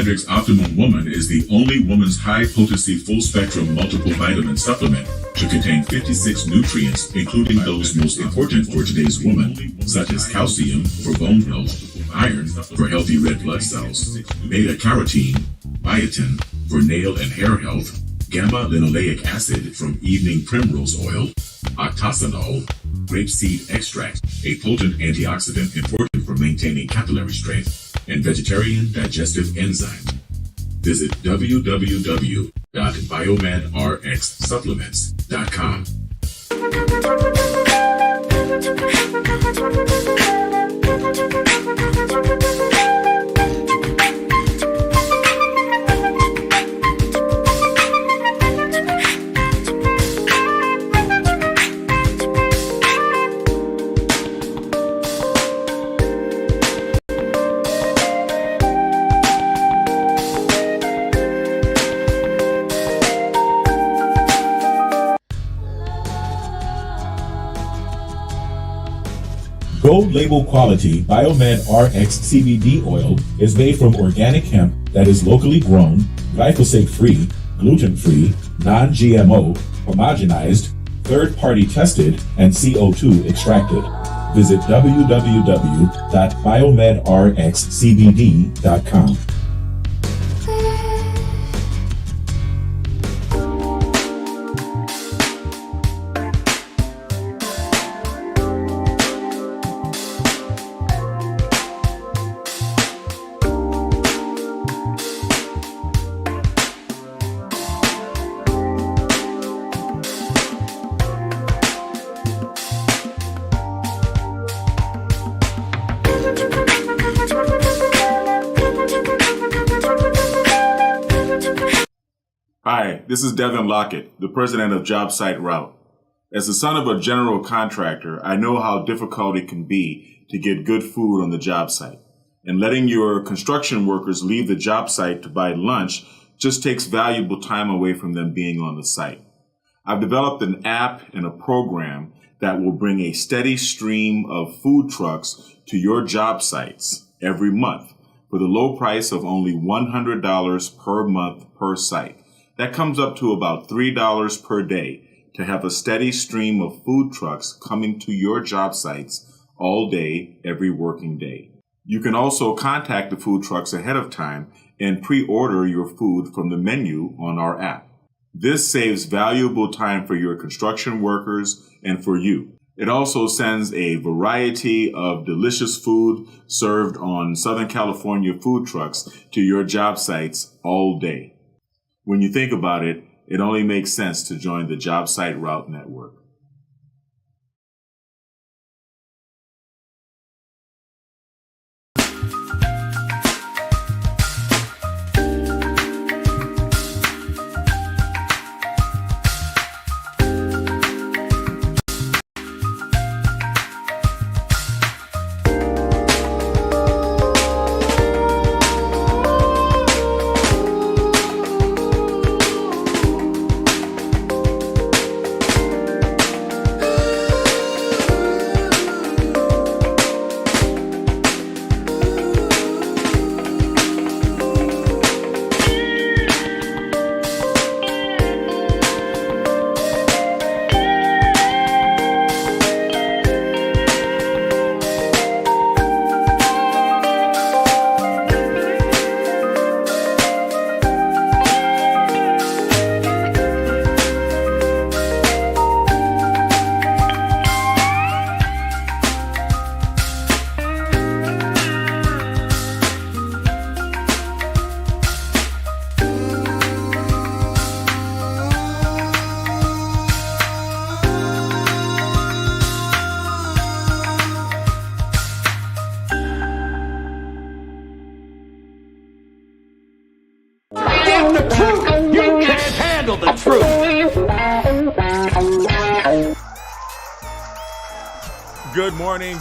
BiomedRx Optimum Woman is the only woman's high-potency full-spectrum multiple vitamin supplement to contain 56 nutrients, including those most important for today's woman, such as calcium for bone health, iron for healthy red blood cells, beta-carotene, biotin for nail and hair health, gamma-linoleic acid from evening primrose oil, octasanol, grapeseed extract, a potent antioxidant important for maintaining capillary strength, and vegetarian digestive enzymes. Visit www.biomedrxsupplements.com. Gold label quality BiomedRx CBD oil is made from organic hemp that is locally grown, glyphosate-free, gluten-free, non-GMO, homogenized, third-party tested, and CO2 extracted. Visit www.biomedrxcbd.com. Hi, this is Devin Lockett, the president of JobSite Route. As the son of a general contractor, I know how difficult it can be to get good food on the job site. And letting your construction workers leave the job site to buy lunch just takes valuable time away from them being on the site. I've developed an app and a program that will bring a steady stream of food trucks to your job sites every month for the low price of only $100 per month per site. That comes up to about $3 per day to have a steady stream of food trucks coming to your job sites all day, every working day. You can also contact the food trucks ahead of time and pre-order your food from the menu on our app. This saves valuable time for your construction workers and for you. It also sends a variety of delicious food served on Southern California food trucks to your job sites all day. When you think about it, it only makes sense to join the JobSite Route Network.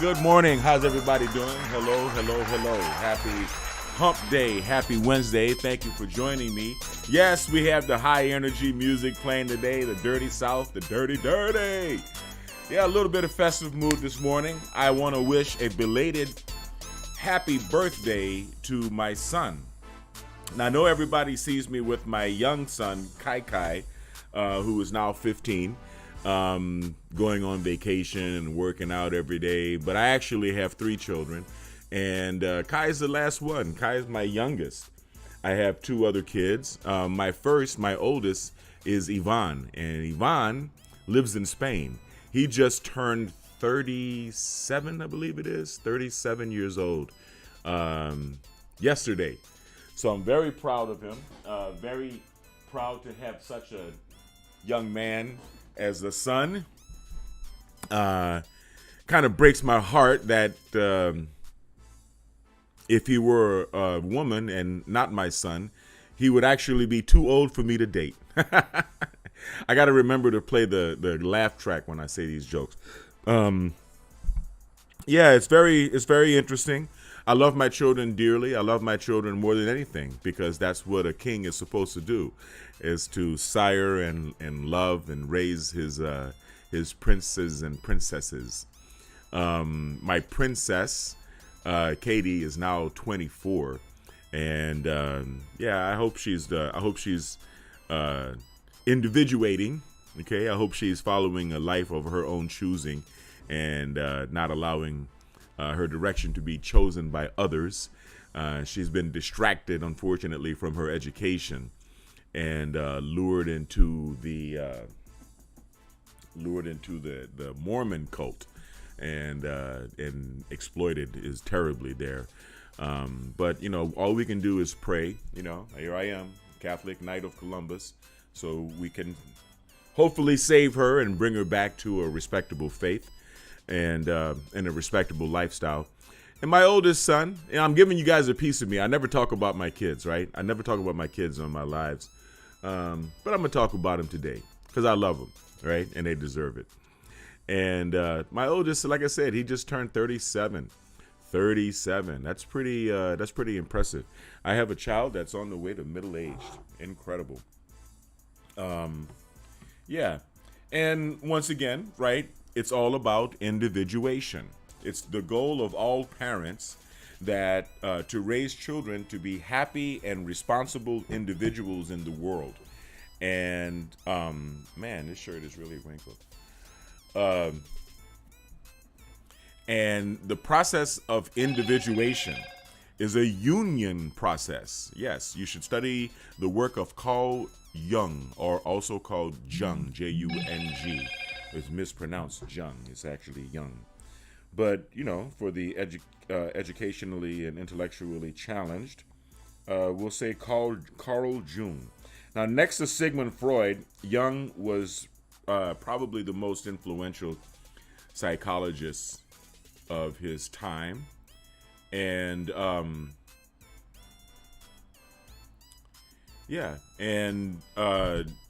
Good morning. How's everybody doing? Hello. Happy Hump Day. Happy Wednesday. Thank you for joining me. Yes, we have the high energy music playing today, the Dirty South, the Dirty. Yeah, a little bit of festive mood this morning. I want to wish a belated happy birthday to my son. Now, I know everybody sees me with my young son, Kai, who is now 15, going on vacation and working out every day. But I actually have 3 children, and Kai is the last one. Kai is my youngest. I have 2 other kids. My oldest, is Ivan, and Ivan lives in Spain. He just turned 37, I believe it is, 37 years old yesterday. So I'm very proud of him, very proud to have such a young man as a son. Kind of breaks my heart that if he were a woman and not my son, he would actually be too old for me to date. I got to remember to play the laugh track when I say these jokes. Yeah, it's very interesting. I love my children dearly. I love my children more than anything, because that's what a king is supposed to do, is to sire and love and raise his princes and princesses. My princess, Katie, is now 24, and I hope she's individuating. Okay, I hope she's following a life of her own choosing, and not allowing her direction to be chosen by others. She's been distracted, unfortunately, from her education, and lured into the Mormon cult, and exploited is terribly there. But all we can do is pray. Here I am, Catholic Knight of Columbus, so we can hopefully save her and bring her back to a respectable faith and a respectable lifestyle. And my oldest son, I'm giving you guys a piece of me. I never talk about my kids, right? I never talk about my kids on my lives. But I'm going to talk about them today because I love them, right? And they deserve it. And my oldest, like I said, he just turned 37. 37. That's pretty impressive. I have a child that's on the way to middle-aged. Incredible. Yeah. And once again, right, it's all about individuation. It's the goal of all parents that to raise children to be happy and responsible individuals in the world. And man, this shirt is really wrinkled. And the process of individuation is a union process. Yes, you should study the work of Carl Jung, or also called Jung, Jung. It's mispronounced Jung. It's actually Jung. But, for the educationally and intellectually challenged, we'll say Carl Jung. Now, next to Sigmund Freud, Jung was probably the most influential psychologist of his time. And,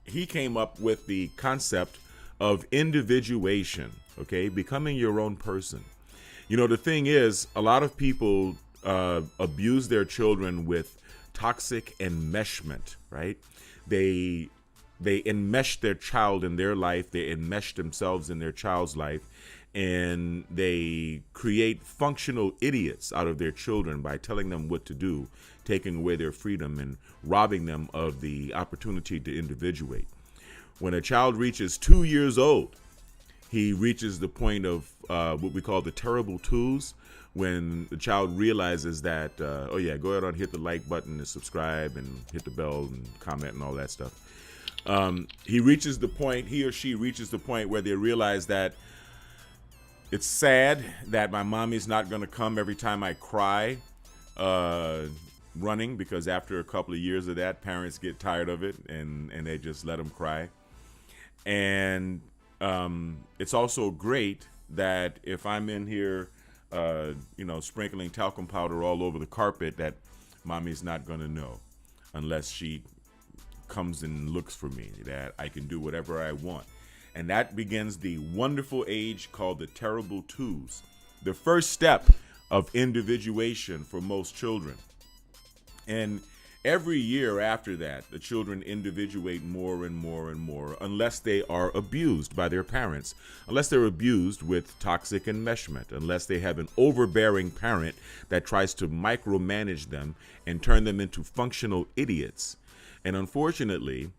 he came up with the concept of individuation, okay? Becoming your own person. The thing is, a lot of people abuse their children with toxic enmeshment, right? They enmesh their child in their life, they enmesh themselves in their child's life, and they create functional idiots out of their children by telling them what to do, taking away their freedom, and robbing them of the opportunity to individuate. When a child reaches 2 years old, he reaches the point of what we call the terrible twos, when the child realizes that, go ahead and hit the like button and subscribe and hit the bell and comment and all that stuff. He or she reaches the point where they realize that it's sad that my mommy's not going to come every time I cry running, because after a couple of years of that, parents get tired of it and they just let them cry. And it's also great that if I'm in here, sprinkling talcum powder all over the carpet, that mommy's not going to know unless she comes and looks for me, that I can do whatever I want. And that begins the wonderful age called the terrible twos, the first step of individuation for most children. And Every year after that, the children individuate more and more and more unless they are abused by their parents, unless they're abused with toxic enmeshment, unless they have an overbearing parent that tries to micromanage them and turn them into functional idiots. And unfortunately,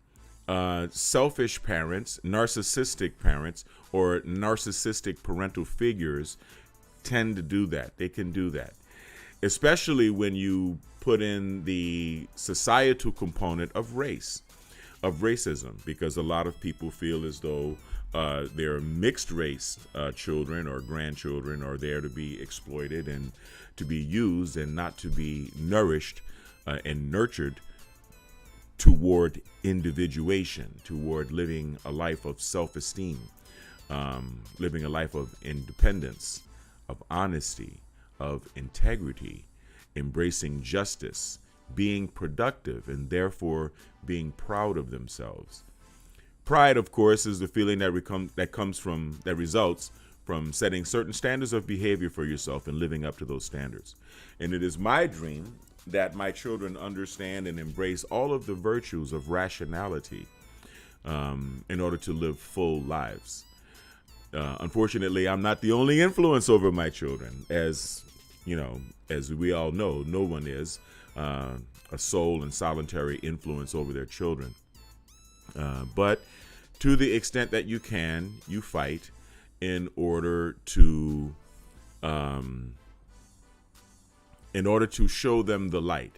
selfish parents, narcissistic parents, or narcissistic parental figures tend to do that. They can do that, especially when you put in the societal component of race, of racism, because a lot of people feel as though their mixed race children or grandchildren are there to be exploited and to be used and not to be nourished and nurtured toward individuation, toward living a life of self-esteem, living a life of independence, of honesty, of integrity, embracing justice, being productive, and therefore being proud of themselves. Pride, of course, is the feeling that results from setting certain standards of behavior for yourself and living up to those standards. And it is my dream that my children understand and embrace all of the virtues of rationality in order to live full lives. Unfortunately, I'm not the only influence over my children. As you know, as we all know, no one is a sole and solitary influence over their children. But to the extent that you can, you fight in order to show them the light.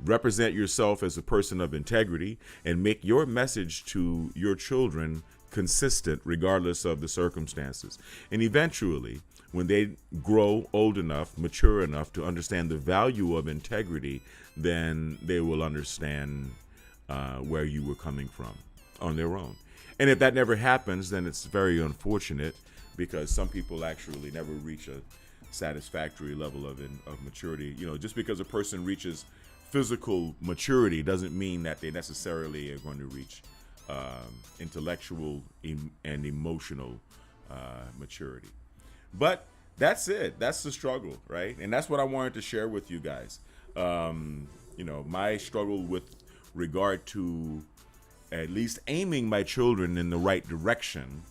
Represent yourself as a person of integrity and make your message to your children consistent regardless of the circumstances. And eventually, when they grow old enough, mature enough to understand the value of integrity, then they will understand where you were coming from on their own. And if that never happens, then it's very unfortunate, because some people actually never reach a satisfactory level of maturity. You know, just because a person reaches physical maturity doesn't mean that they necessarily are going to reach intellectual and emotional maturity. But that's it. That's the struggle, right? And that's what I wanted to share with you guys. You know, my struggle with regard to at least aiming my children in the right direction,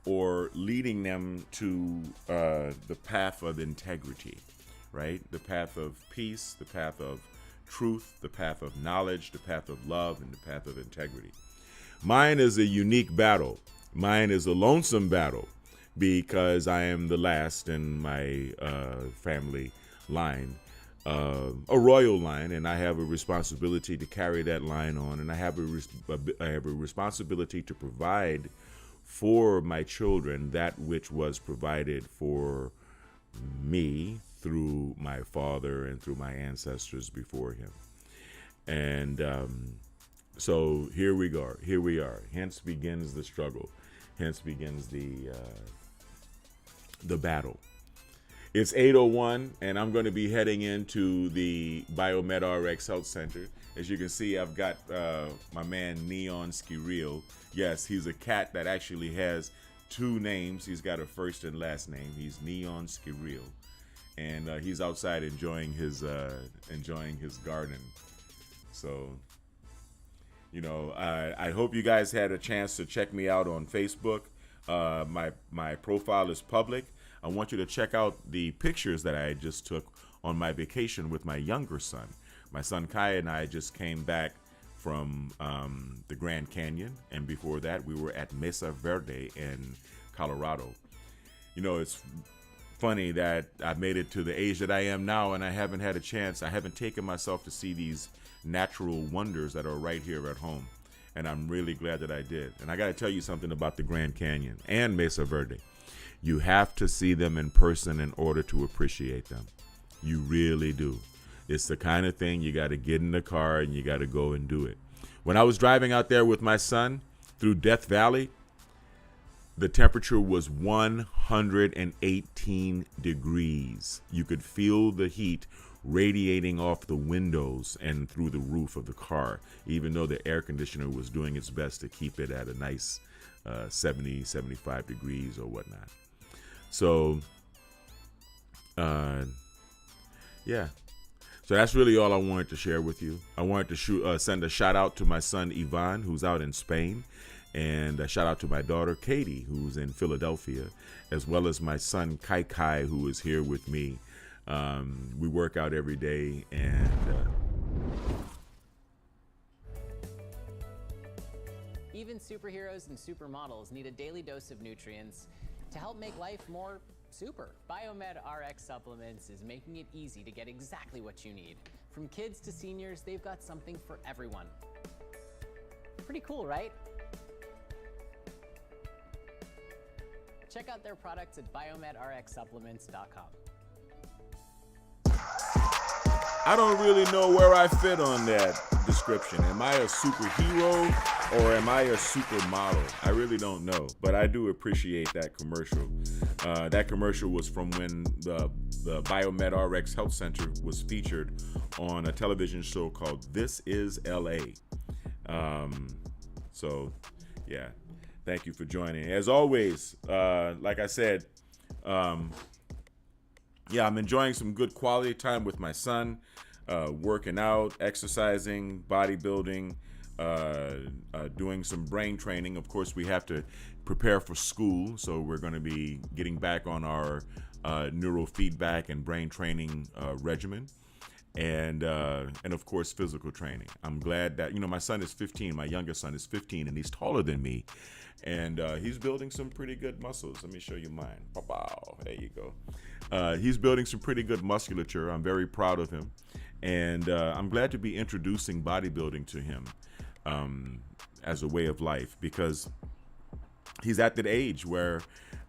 or leading them to the path of integrity, right? The path of peace, the path of truth, the path of knowledge, the path of love, and the path of integrity. Mine is a unique battle. Mine is a lonesome battle, because I am the last in my family line, a royal line, and I have a responsibility to carry that line on, and I have a responsibility to provide for my children that which was provided for me through my father and through my ancestors before him. And so here we are. Hence begins the struggle. Hence begins the battle. It's 8:01, and I'm going to be heading into the BiomedRx Health Center. As you can see, I've got my man Neon Skiril. Yes, he's a cat that actually has two names. He's got a first and last name. He's Neon Skiril, and he's outside enjoying his garden. So, you know, I hope you guys had a chance to check me out on Facebook. My profile is public. I want you to check out the pictures that I just took on my vacation with my younger son. My son Kai and I just came back from the Grand Canyon, and before that we were at Mesa Verde in Colorado. You know, it's funny that I've made it to the age that I am now, and I haven't had a chance. I haven't taken myself to see these natural wonders that are right here at home, and I'm really glad that I did. And I got to tell you something about the Grand Canyon and Mesa Verde. You have to see them in person in order to appreciate them. You really do. It's the kind of thing you got to get in the car and you got to go and do it. When I was driving out there with my son through Death Valley, the temperature was 118 degrees. You could feel the heat radiating off the windows and through the roof of the car, even though the air conditioner was doing its best to keep it at a nice 70, 75 degrees or whatnot. So, yeah. So that's really all I wanted to share with you. I wanted to send a shout out to my son Ivan, who's out in Spain, and a shout out to my daughter Katie, who's in Philadelphia, as well as my son Kai, who is here with me. We work out every day, and even superheroes and supermodels need a daily dose of nutrients to help make life more super. BiomedRx Supplements is making it easy to get exactly what you need. From kids to seniors, they've got something for everyone. Pretty cool, right? Check out their products at BiomedRxSupplements.com. I don't really know where I fit on that description. Am I a superhero or am I a supermodel? I really don't know, but I do appreciate that commercial. That commercial was from when the BiomedRx Health Center was featured on a television show called This Is LA. So, yeah, thank you for joining. As always, like I said, yeah, I'm enjoying some good quality time with my son, working out, exercising, bodybuilding, doing some brain training. Of course, we have to prepare for school, so we're going to be getting back on our neurofeedback and brain training regimen, and of course, physical training. I'm glad that, my son is 15, my youngest son is 15, and he's taller than me. And he's building some pretty good muscles. Let me show you mine. Wow, there you go. He's building some pretty good musculature. I'm very proud of him. And I'm glad to be introducing bodybuilding to him as a way of life, because he's at that age where,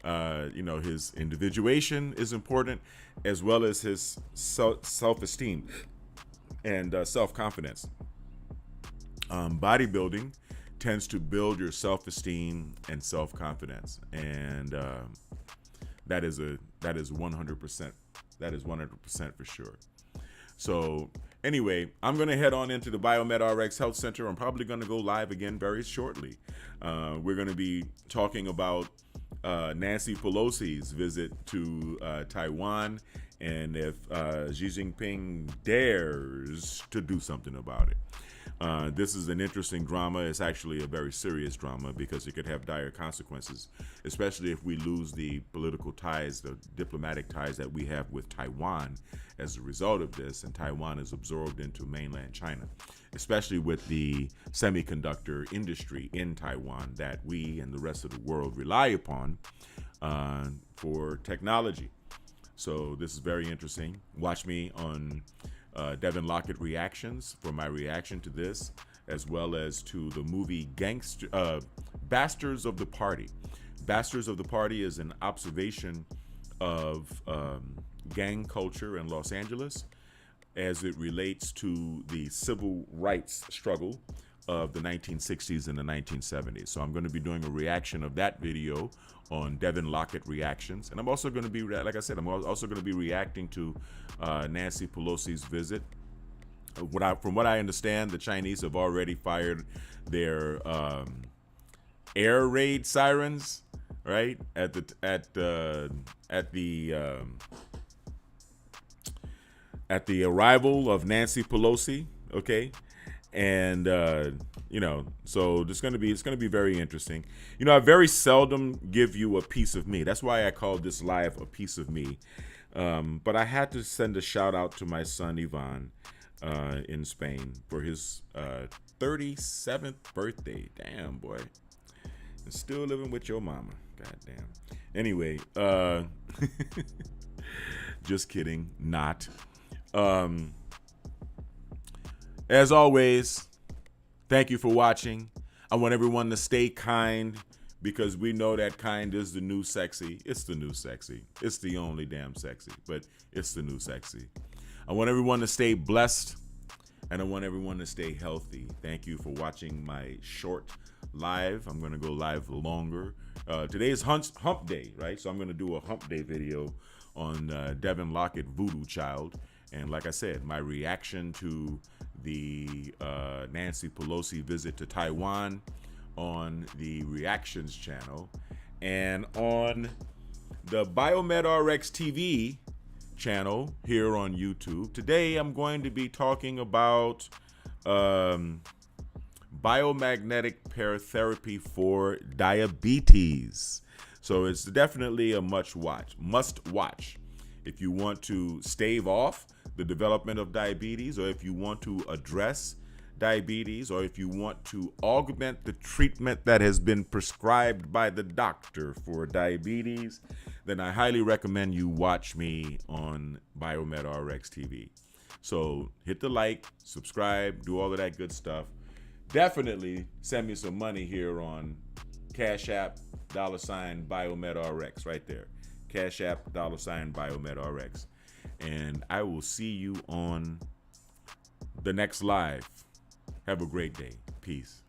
his individuation is important, as well as his self-esteem and self-confidence. Bodybuilding tends to build your self-esteem and self-confidence, and that is 100%. That is 100% for sure. So anyway, I'm going to head on into the BiomedRx Health Center. I'm probably going to go live again very shortly. We're going to be talking about Nancy Pelosi's visit to Taiwan, and if Xi Jinping dares to do something about it. This is an interesting drama. It's actually a very serious drama, because it could have dire consequences, especially if we lose the political ties, the diplomatic ties that we have with Taiwan as a result of this, and Taiwan is absorbed into mainland China, especially with the semiconductor industry in Taiwan that we and the rest of the world rely upon for technology. So this is very interesting. Watch me on Devin Lockett Reactions for my reaction to this, as well as to the movie Bastards of the Party. Bastards of the Party is an observation of gang culture in Los Angeles as it relates to the civil rights struggle of the 1960s and the 1970s. So I'm going to be doing a reaction of that video on Devin Lockett Reactions. And I'm also going to be, like I said, I'm also going to be reacting to Nancy Pelosi's visit. From what I understand, the Chinese have already fired their air raid sirens, right, at the arrival of Nancy Pelosi. Okay. And so it's going to be very interesting. I very seldom give you a piece of me. That's why I call this live a piece of me. But I had to send a shout out to my son Ivan in Spain for his 37th birthday. Damn, boy. And still living with your mama. God damn. Anyway, just kidding. Not. As always, thank you for watching. I want everyone to stay kind, because we know that kind is the new sexy. It's the new sexy. It's the only damn sexy, but it's the new sexy. I want everyone to stay blessed, and I want everyone to stay healthy. Thank you for watching my short live. I'm going to go live longer. Today is hump day, right? So I'm going to do a hump day video on Devin Lockett Voodoo Child. And like I said, my reaction to the Nancy Pelosi visit to Taiwan on the Reactions channel, and on the BiomedRx TV channel here on YouTube. Today I'm going to be talking about biomagnetic paratherapy for diabetes. So it's definitely a must watch if you want to stave off the development of diabetes, or if you want to address diabetes, or if you want to augment the treatment that has been prescribed by the doctor for diabetes, then I highly recommend you watch me on BiomedRx TV. So hit the like, subscribe, do all of that good stuff. Definitely send me some money here on Cash App, $BiomedRx, right there. Cash App, $BiomedRx. And I will see you on the next live. Have a great day. Peace.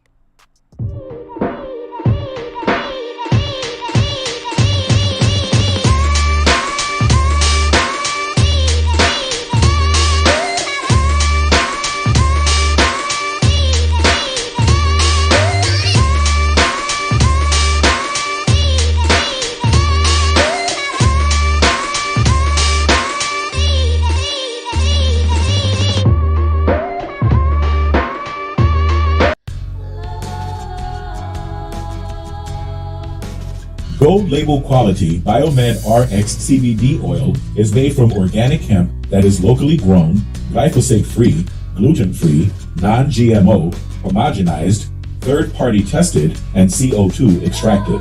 Gold label quality BiomedRx CBD oil is made from organic hemp that is locally grown, glyphosate-free, gluten-free, non-GMO, homogenized, third-party tested, and CO2 extracted.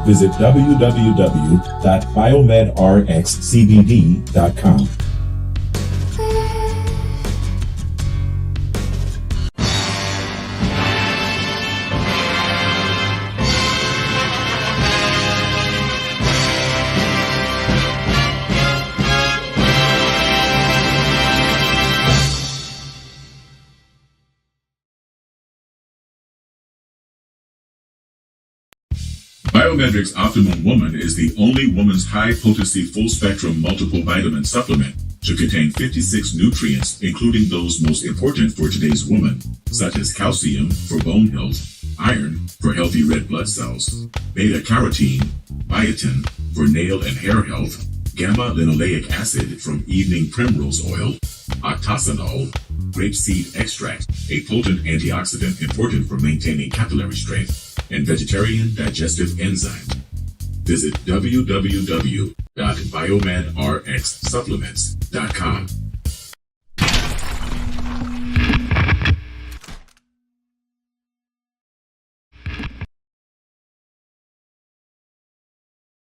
Visit www.biomedrxcbd.com. BiomedRx Optimum Woman is the only woman's high-potency full-spectrum multiple vitamin supplement to contain 56 nutrients, including those most important for today's woman, such as calcium for bone health, iron for healthy red blood cells, beta-carotene, biotin for nail and hair health, gamma-linoleic acid from evening primrose oil, octasanol, grapeseed extract, a potent antioxidant important for maintaining capillary strength, and vegetarian digestive enzymes. Visit www.biomedrxsupplements.com.